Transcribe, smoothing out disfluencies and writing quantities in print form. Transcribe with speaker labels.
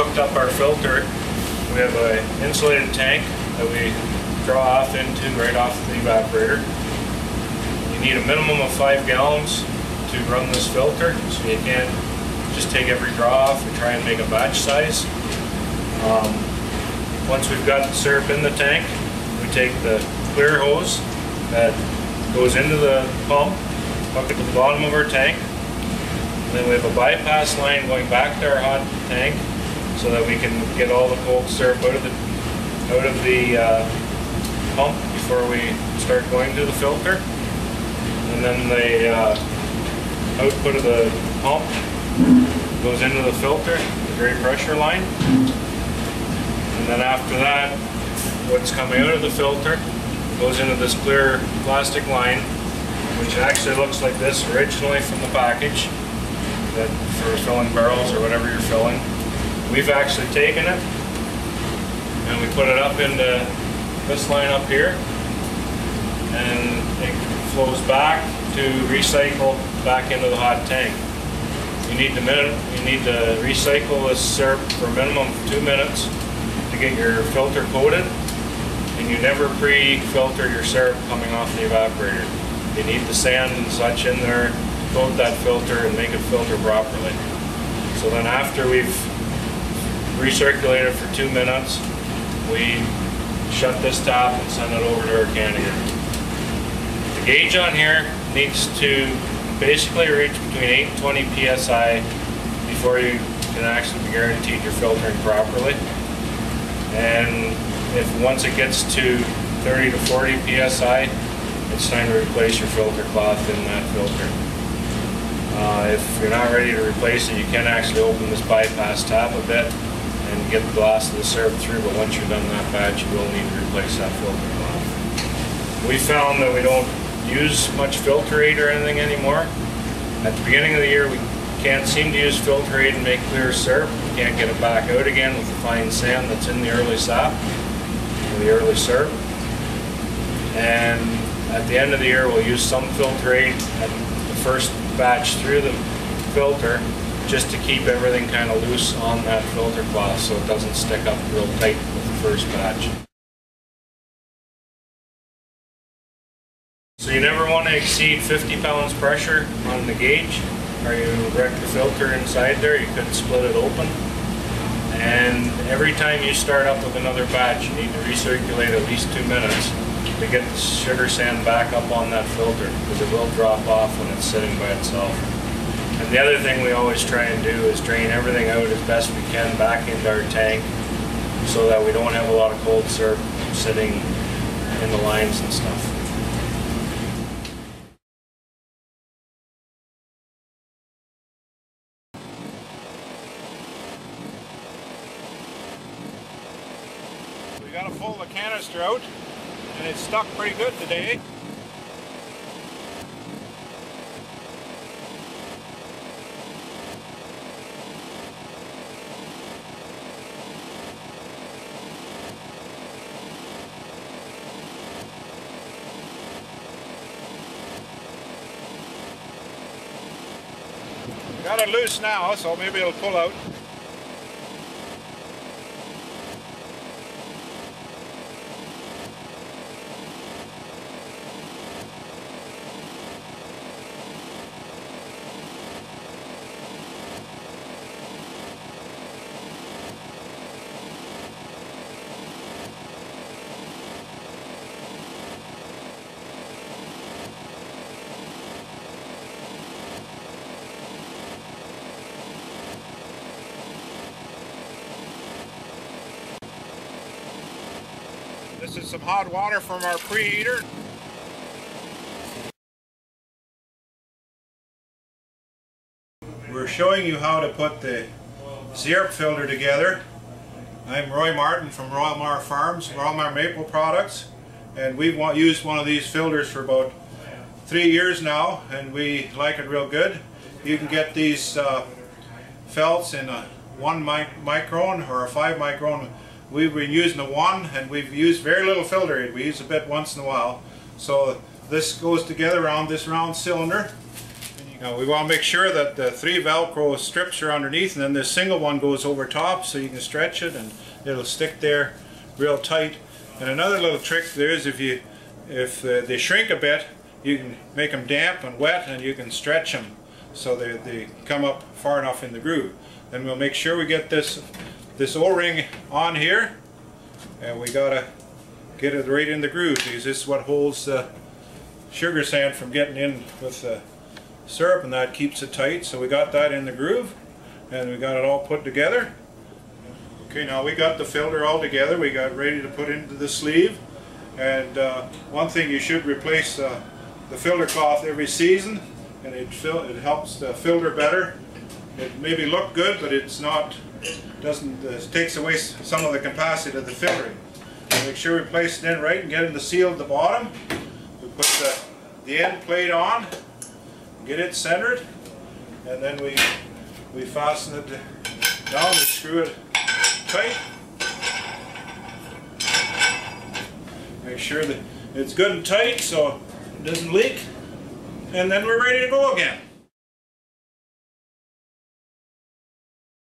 Speaker 1: hooked up our filter, we have an insulated tank that we draw off into right off the evaporator. You need a minimum of 5 gallons to run this filter, so you can't just take every draw off. We try and make a batch size. Once we've got the syrup in the tank, we take the clear hose that goes into the pump, hook it to the bottom of our tank, and then we have a bypass line going back to our hot tank so that we can get all the cold syrup out of the pump before we start going to the filter. And then the output of the pump goes into the filter, the gray pressure line. And then after that, what's coming out of the filter goes into this clear plastic line, which actually looks like this originally from the package, that for filling barrels or whatever you're filling. We've actually taken it and we put it up into this line up here, and it flows back to recycle back into the hot tank. You need to recycle this syrup for a minimum of 2 minutes to get your filter coated, and you never pre-filter your syrup coming off the evaporator. You need the sand and such in there to coat that filter and make it filter properly. So then after we've recirculated for 2 minutes, we shut this tap and send it over to our canniger. The gauge on here needs to basically reach between 8 and 20 psi before you can actually be guaranteed you're filtering properly. And if once it gets to 30 to 40 psi, it's time to replace your filter cloth in that filter. If you're not ready to replace it, you can actually open this bypass tap a bit and get the last of the syrup through, but once you're done that batch, you will need to replace that filter cloth. We found that we don't use much filter aid or anything anymore. At the beginning of the year, we can't seem to use filter aid and make clear syrup. We can't get it back out again with the fine sand that's in the early sap, or the early syrup. And at the end of the year, we'll use some filter aid at the first batch through the filter, just to keep everything kind of loose on that filter cloth so it doesn't stick up real tight with the first batch. So you never want to exceed 50 pounds pressure on the gauge, or you wreck the filter inside there. You could split it open. And every time you start up with another batch, you need to recirculate at least 2 minutes to get the sugar sand back up on that filter, because it will drop off when it's sitting by itself. And the other thing we always try and do is drain everything out as best we can back into our tank so that we don't have a lot of cold syrup sitting in the lines and stuff. We got to pull the canister out, and it's stuck pretty good today. Got it loose now, so maybe it'll pull out. This is some hot water from our preheater. We're showing you how to put the syrup filter together. I'm Roy Martin from Royal Mar Farms, Royal Mar Maple Products, and we've used one of these filters for about 3 years now, and we like it real good. You can get these felts in a 1 micron or a 5 micron. We've been using the 1, and we've used very little filter aid. We use a bit once in a while. So this goes together around this round cylinder, and you
Speaker 2: Now we want to make sure that the 3 Velcro strips are underneath, and then this single one goes over top so you can stretch it and it'll stick there real tight. And another little trick there is if they shrink a bit, you can make them damp and wet and you can stretch them so they come up far enough in the groove. Then we'll make sure we get this O-ring on here, and we gotta get it right in the groove because this is what holds the sugar sand from getting in with the syrup, and that keeps it tight. So we got that in the groove and we got it all put together. Okay, now we got the filter all together. We got ready to put into the sleeve. And one thing, you should replace the filter cloth every season, and it helps the filter better. It maybe look good, but it's not. It takes away some of the capacity of the filtering. So make sure we place it in right and get in the seal at the bottom. We put the end plate on, get it centered, and then we fasten it down and screw it tight. Make sure that it's good and tight so it doesn't leak, and then we're ready to go again.